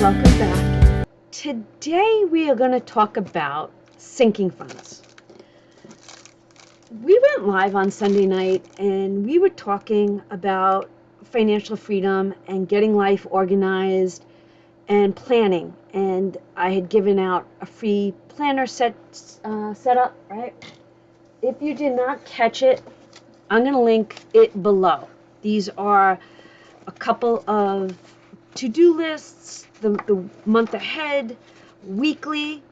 welcome back. Today we are going to talk about sinking funds. We went live on Sunday night and we were talking about financial freedom and getting life organized and planning. And I had given out a free planner setup, right? If you did not catch it, I'm going to link it below. These are a couple of to-do lists, the month ahead, weekly.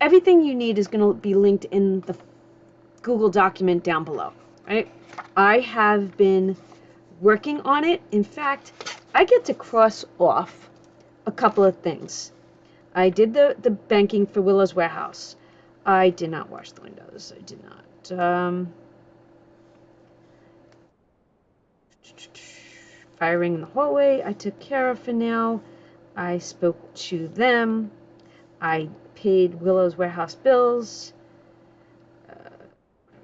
Everything you need is going to be linked in the Google document down below, right? I have been working on it. In fact, I get to cross off a couple of things. I did the banking for Willow's Warehouse. I did not wash the windows. I did not. Firing in the hallway, I took care of for now. I spoke to them. I paid Willow's Warehouse bills.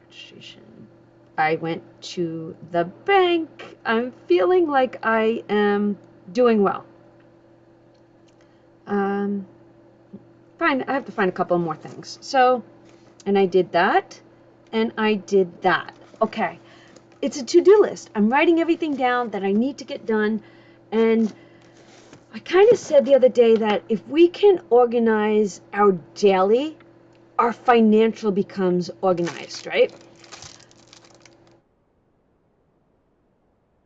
Registration. I went to the bank. I'm feeling like I am doing well. Fine, I have to find a couple more things. So, and I did that, and I did that. Okay. It's a to-do list. I'm writing everything down that I need to get done. And I kind of said the other day that if we can organize our daily, our financial becomes organized, right?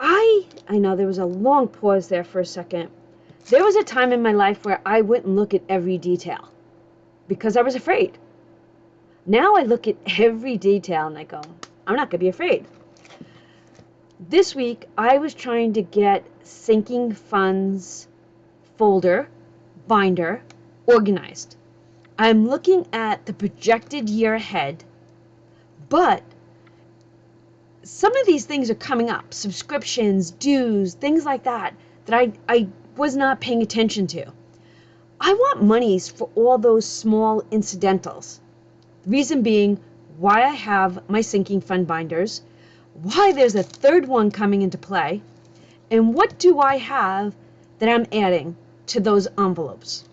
I know there was a long pause there for a second. There was a time in my life where I wouldn't look at every detail because I was afraid. Now I look at every detail and I go, I'm not going to be afraid. This week, I was trying to get sinking funds folder, binder, organized. I'm looking at the projected year ahead, but some of these things are coming up, subscriptions, dues, things like that I was not paying attention to. I want monies for all those small incidentals. The reason being why I have my sinking fund binders, why there's a third one coming into play, and what do I have that I'm adding to those envelopes.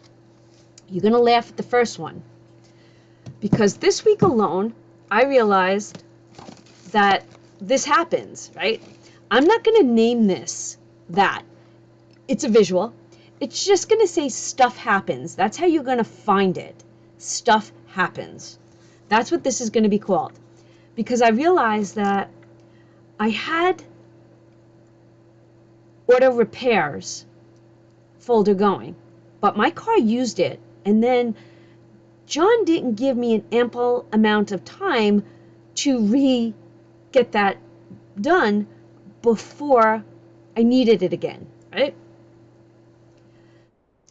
You're going to laugh at the first one, because this week alone, I realized that this happens, right? I'm not going to name this that. It's a visual. It's just going to say stuff happens. That's how you're going to find it. Stuff happens. That's what this is going to be called. Because I realized that I had auto repairs folder going, but my car used it, and then John didn't give me an ample amount of time to get that done before I needed it again, right?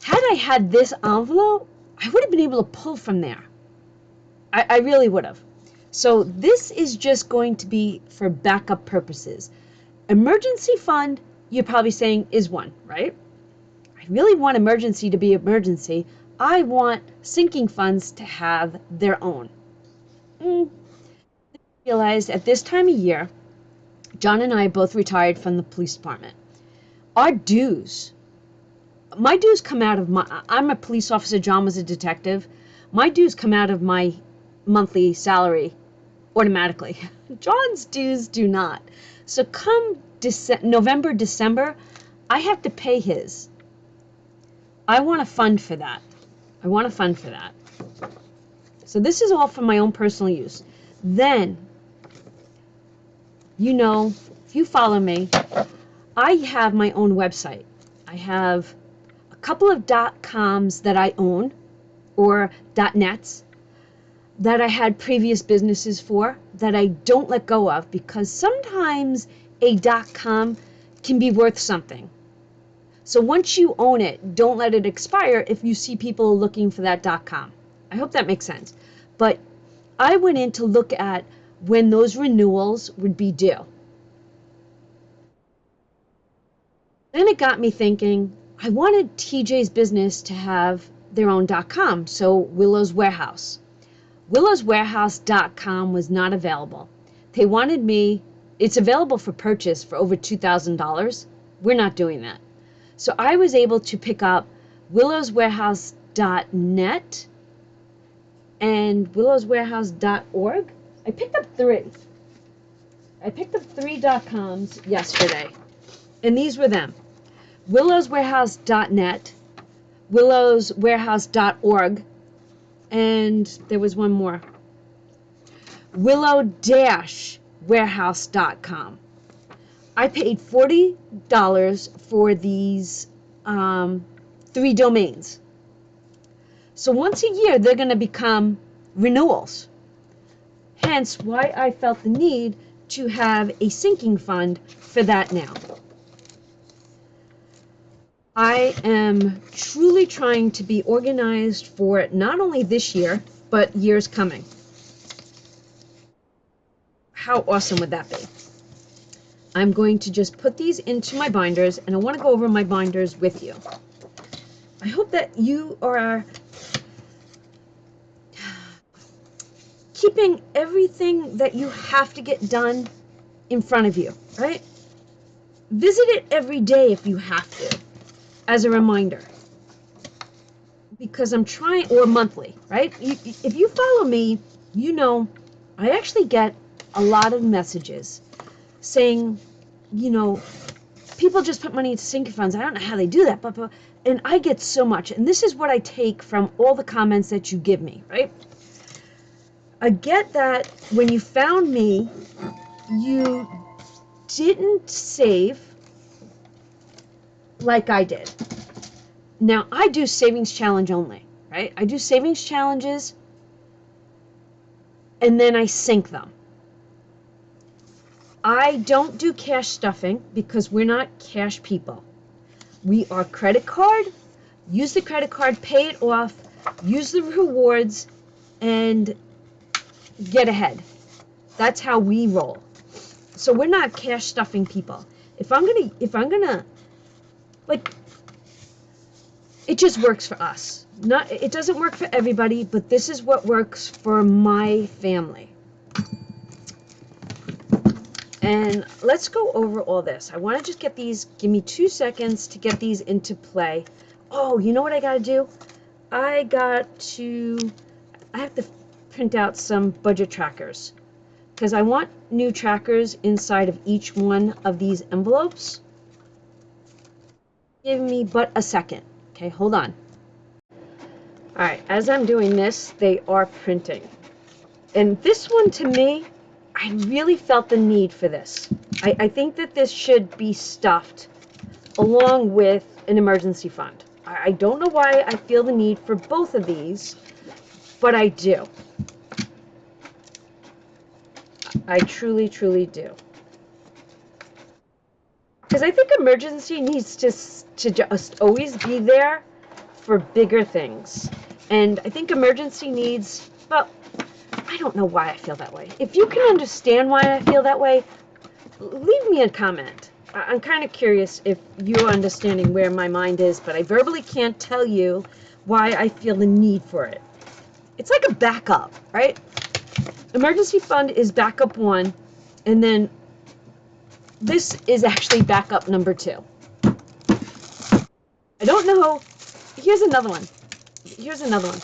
Had I had this envelope, I would have been able to pull from there. I really would have. So this is just going to be for backup purposes. Emergency fund, you're probably saying, is one, right? I really want emergency to be emergency. I want sinking funds to have their own. I realized at this time of year, John and I both retired from the police department. Our dues, my dues come out of I'm a police officer, John was a detective. My dues come out of my monthly salary automatically. John's dues do not. So come November, December, I have to pay his. I want a fund for that. So this is all for my own personal use. Then, you know, if you follow me, I have my own website. I have a couple of .coms that I own, or .nets, that I had previous businesses for that I don't let go of, because sometimes a .com can be worth something. So once you own it, don't let it expire if you see people looking for that .com. I hope that makes sense. But I went in to look at when those renewals would be due. Then it got me thinking, I wanted TJ's business to have their own .com, so Willow's Warehouse. WillowsWarehouse.com was not available. They wanted me, it's available for purchase for over $2,000. We're not doing that. So I was able to pick up willowswarehouse.net, and willowswarehouse.org. I picked up three. I picked up 3.coms yesterday, and these were them. willowswarehouse.net, willowswarehouse.org, and there was one more. willow-warehouse.com. I paid $40 for these 3 domains. So once a year, they're going to become renewals. Hence why I felt the need to have a sinking fund for that now. I am truly trying to be organized for not only this year, but years coming. How awesome would that be? I'm going to just put these into my binders, and I want to go over my binders with you. I hope that you are keeping everything that you have to get done in front of you, right? Visit it every day if you have to, as a reminder. Because I'm trying, or monthly, right? If you follow me, you know I actually get a lot of messages saying, you know, people just put money into sinking funds. I don't know how they do that, but and I get so much. And this is what I take from all the comments that you give me, right? I get that when you found me, you didn't save like I did. Now, I do savings challenge only, right? I do savings challenges, and then I sink them. I don't do cash stuffing because we're not cash people. We are credit card, use the credit card, pay it off, use the rewards, and get ahead. That's how we roll. So we're not cash stuffing people. If I'm gonna, like, it just works for us. It doesn't work for everybody, but this is what works for my family. And let's go over all this. I want to just get these, give me 2 seconds to get these into play. Oh, you know what I got to do? I have to print out some budget trackers, because I want new trackers inside of each one of these envelopes. Give me but a second. Okay, hold on. All right, as I'm doing this, they are printing. And this one, to me, I really felt the need for this. I think that this should be stuffed along with an emergency fund. I don't know why I feel the need for both of these, but I do. I truly, truly do. Because I think emergency needs to just always be there for bigger things. And I think emergency needs, well, I don't know why I feel that way. If you can understand why I feel that way, leave me a comment. I'm kind of curious if you're understanding where my mind is, but I verbally can't tell you why I feel the need for it. It's like a backup, right? Emergency fund is backup 1, and then this is actually backup number 2. I don't know. Here's another one. Here's another one.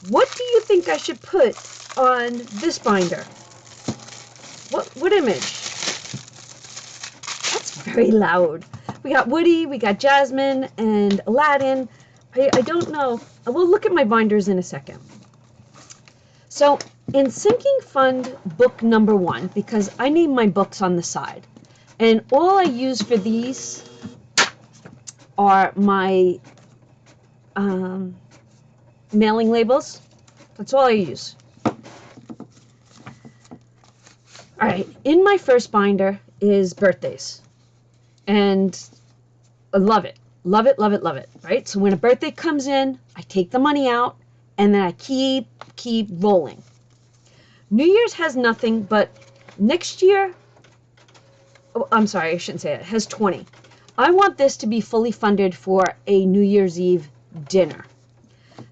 What do you think I should put on this binder? What image? That's very loud. We got Woody, we got Jasmine, and Aladdin. I don't know. I will look at my binders in a second. So in Sinking Fund book number 1, because I name my books on the side, and all I use for these are my mailing labels. That's all I use. All right, in my first binder is birthdays, and I love it, love it, love it, love it, right? So when a birthday comes in, I take the money out, and then I keep rolling. New Year's has nothing, but next year, oh, I'm sorry, I shouldn't say it, has 20. I want this to be fully funded for a New Year's Eve dinner.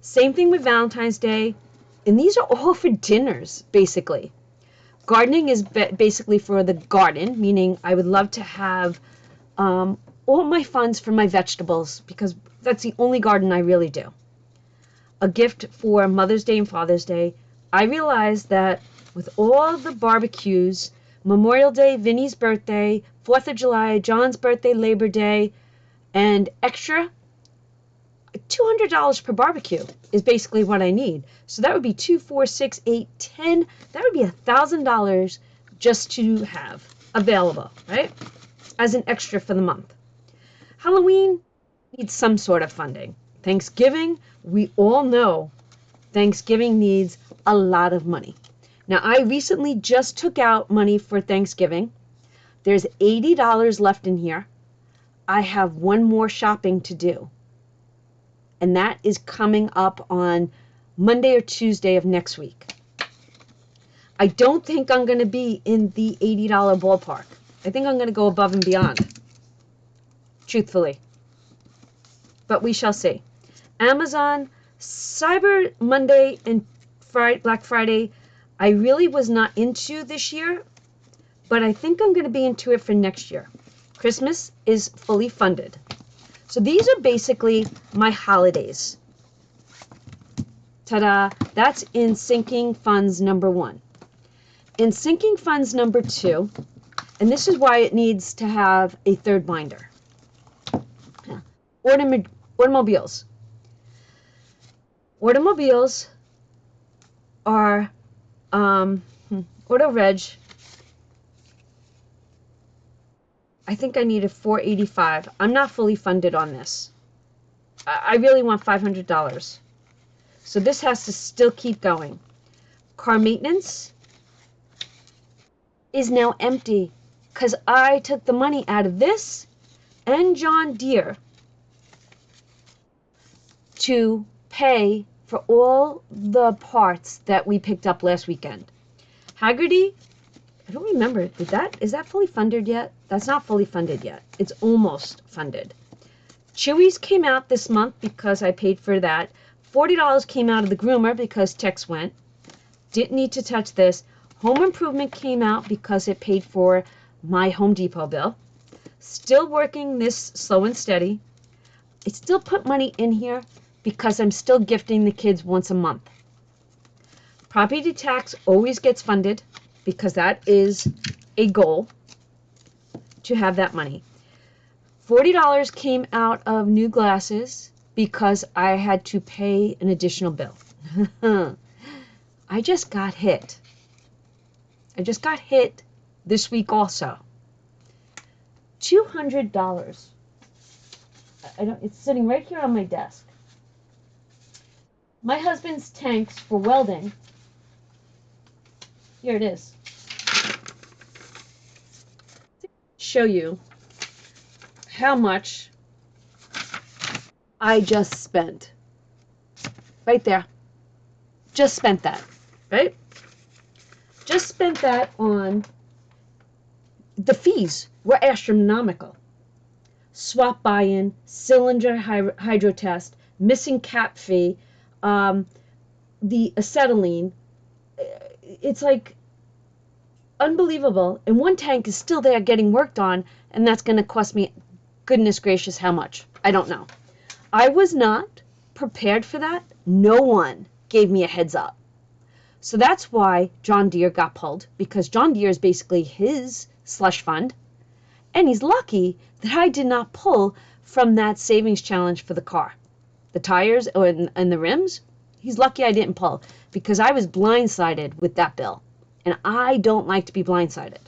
Same thing with Valentine's Day, and these are all for dinners, basically. Gardening is basically for the garden, meaning I would love to have all my funds for my vegetables because that's the only garden I really do. A gift for Mother's Day and Father's Day. I realized that with all the barbecues, Memorial Day, Vinny's birthday, 4th of July, John's birthday, Labor Day, and extra, $200 per barbecue is basically what I need. So that would be 2, 4, 6, 8, 10. That would be $1,000 just to have available, right? As an extra for the month. Halloween needs some sort of funding. Thanksgiving, we all know Thanksgiving needs a lot of money. Now, I recently just took out money for Thanksgiving. There's $80 left in here. I have one more shopping to do. And that is coming up on Monday or Tuesday of next week. I don't think I'm going to be in the $80 ballpark. I think I'm going to go above and beyond, truthfully. But we shall see. Amazon, Cyber Monday and Black Friday, I really was not into this year, but I think I'm going to be into it for next year. Christmas is fully funded. So these are basically my holidays. Ta-da! That's in sinking funds number 1. In sinking funds number 2, and this is why it needs to have a third binder. Automobiles. Automobiles are auto reg. I think I needed $485. I'm not fully funded on this. I really want $500. So this has to still keep going. Car maintenance is now empty because I took the money out of this and John Deere to pay for all the parts that we picked up last weekend. Haggerty, I don't remember. Is that fully funded yet? That's not fully funded yet. It's almost funded. Chewy's came out this month because I paid for that. $40 came out of the groomer because Tex went. Didn't need to touch this. Home Improvement came out because it paid for my Home Depot bill. Still working this slow and steady. I still put money in here because I'm still gifting the kids once a month. Property tax always gets funded because that is a goal to have that money. $40 came out of new glasses because I had to pay an additional bill. I just got hit. I just got hit this week also. $200. It's sitting right here on my desk. My husband's tanks for welding. Here it is. Show you how much I just spent. Right there. Just spent that. Right? Just spent that on the fees were astronomical. Swap buy-in, cylinder hydro test, missing cap fee, the acetylene. It's like unbelievable. And one tank is still there getting worked on, and that's going to cost me, goodness gracious, how much? I don't know. I was not prepared for that. No one gave me a heads up. So that's why John Deere got pulled, because John Deere is basically his slush fund. And he's lucky that I did not pull from that savings challenge for the car. The tires and the rims, he's lucky I didn't pull because I was blindsided with that bill. And I don't like to be blindsided.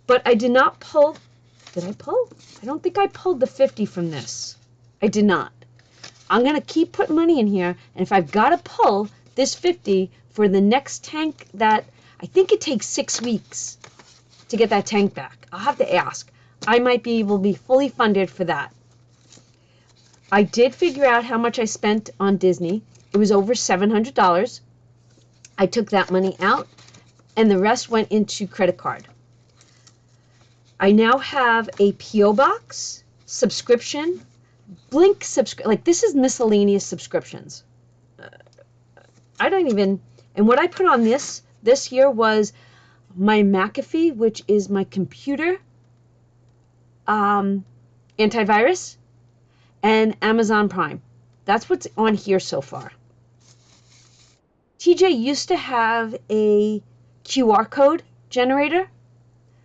But I did not pull. Did I pull? I don't think I pulled the 50 from this. I did not. I'm going to keep putting money in here. And if I've got to pull this 50 for the next tank that I think it takes 6 weeks to get that tank back. I'll have to ask. I might be able to be fully funded for that. I did figure out how much I spent on Disney. It was over $700. I took that money out and the rest went into credit card. I now have a P.O. box, subscription, Blink subscription. Like this is miscellaneous subscriptions. I don't even, and what I put on this year was my McAfee, which is my computer, antivirus, and Amazon Prime. That's what's on here so far. TJ used to have a QR code generator.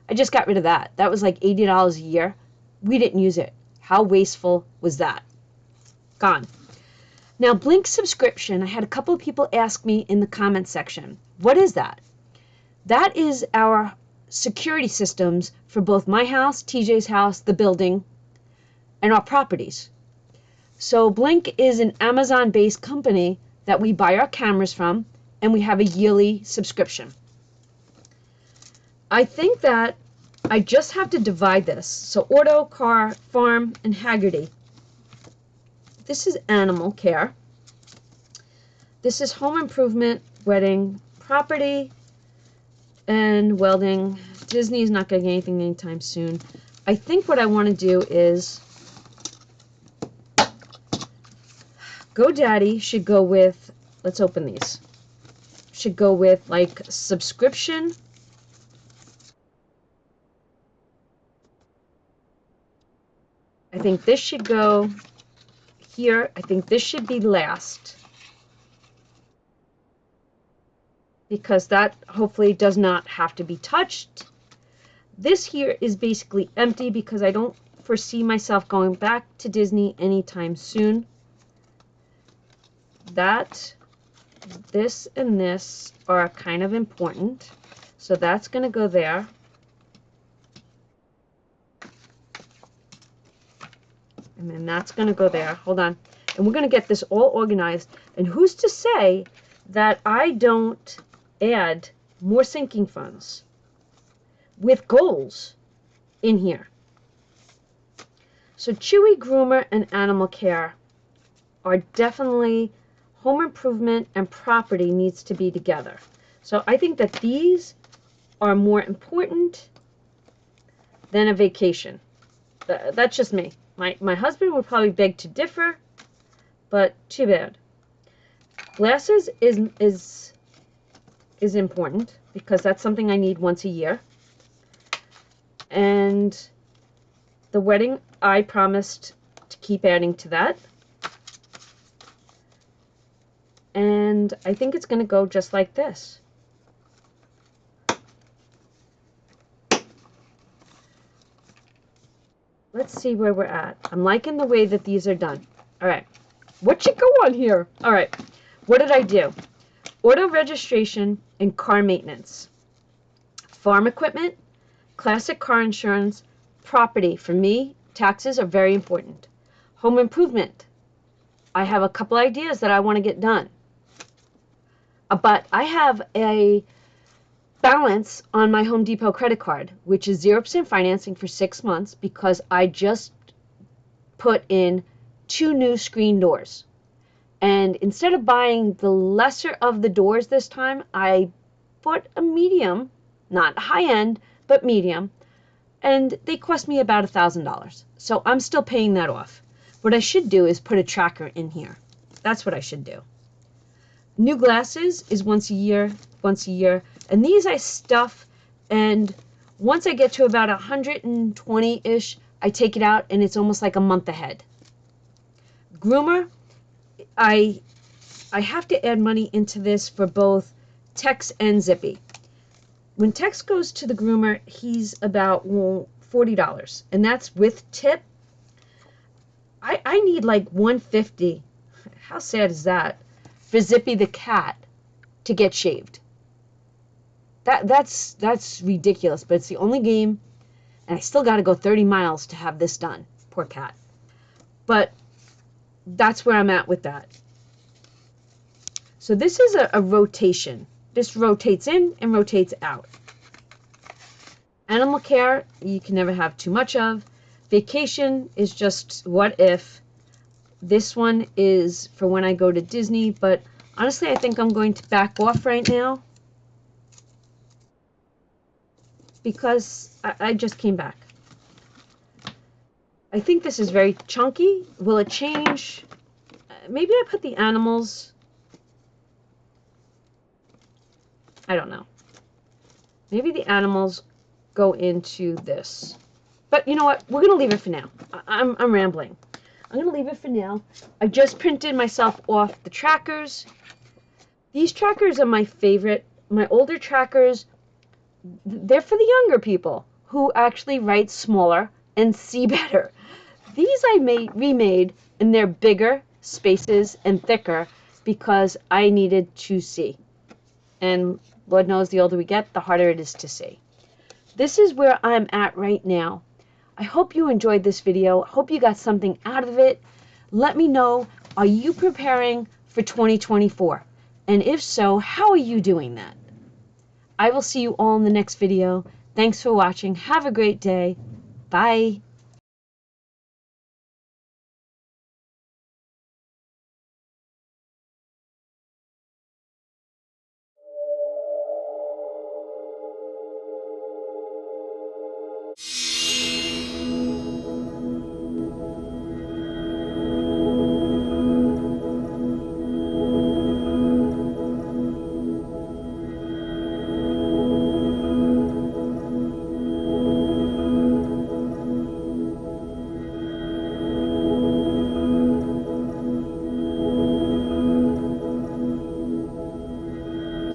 I just got rid of that. That was like $80 a year. We didn't use it. How wasteful was that? Gone. Now, Blink subscription, I had a couple of people ask me in the comments section, what is that? That is our security systems for both my house, TJ's house, the building, and our properties. So Blink is an Amazon-based company that we buy our cameras from, and we have a yearly subscription. I think that I just have to divide this. So auto, car, farm, and Haggerty. This is animal care. This is home improvement, wedding, property, and welding. Disney is not going to get anything anytime soon. I think what I want to do is GoDaddy should go with, let's open these, should go with like subscription. I think this should go here. I think this should be last, because that hopefully does not have to be touched. This here is basically empty because I don't foresee myself going back to Disney anytime soon. That, this, and this are kind of important, so that's going to go there. And then that's going to go there. Hold on. And we're going to get this all organized. And who's to say that I don't add more sinking funds with goals in here? So Chewy, Groomer, and Animal Care are definitely, home improvement and property needs to be together. So I think that these are more important than a vacation. That's just me. My husband would probably beg to differ, but too bad. Glasses is important because that's something I need once a year. And the wedding, I promised to keep adding to that. And I think it's going to go just like this. Let's see where we're at. I'm liking the way that these are done. All right. What should go on here? All right. What did I do? Auto registration and car maintenance. Farm equipment, classic car insurance, property. For me, taxes are very important. Home improvement. I have a couple ideas that I want to get done. But I have a balance on my Home Depot credit card, which is 0% financing for 6 months because I just put in 2 new screen doors. And instead of buying the lesser of the doors this time, I bought a medium, not high end, but medium, and they cost me about $1,000. So I'm still paying that off. What I should do is put a tracker in here. That's what I should do. New glasses is once a year, and these I stuff, and once I get to about 120-ish, I take it out, and it's almost like a month ahead. Groomer, I have to add money into this for both Tex and Zippy. When Tex goes to the groomer, he's about $40, and that's with tip. I need like $150. How sad is that? For Zippy the cat to get shaved. That's ridiculous, but it's the only game, and I still got to go 30 miles to have this done. Poor cat. But that's where I'm at with that. So this is a rotation. This rotates in and rotates out. Animal care, you can never have too much of. Vacation is just what if. This one is for when I go to Disney, but honestly, I think I'm going to back off right now because I just came back. I think this is very chunky. Will it change? Maybe I put the animals. I don't know. Maybe the animals go into this. But you know what? We're going to leave it for now. I'm rambling. I'm going to leave it for now. I just printed myself off the trackers. These trackers are my favorite. My older trackers, they're for the younger people who actually write smaller and see better. These I remade, and they're bigger spaces and thicker because I needed to see. And Lord knows the older we get, the harder it is to see. This is where I'm at right now. I hope you enjoyed this video. I hope you got something out of it. Let me know, are you preparing for 2024? And if so, how are you doing that? I will see you all in the next video. Thanks for watching. Have a great day. Bye.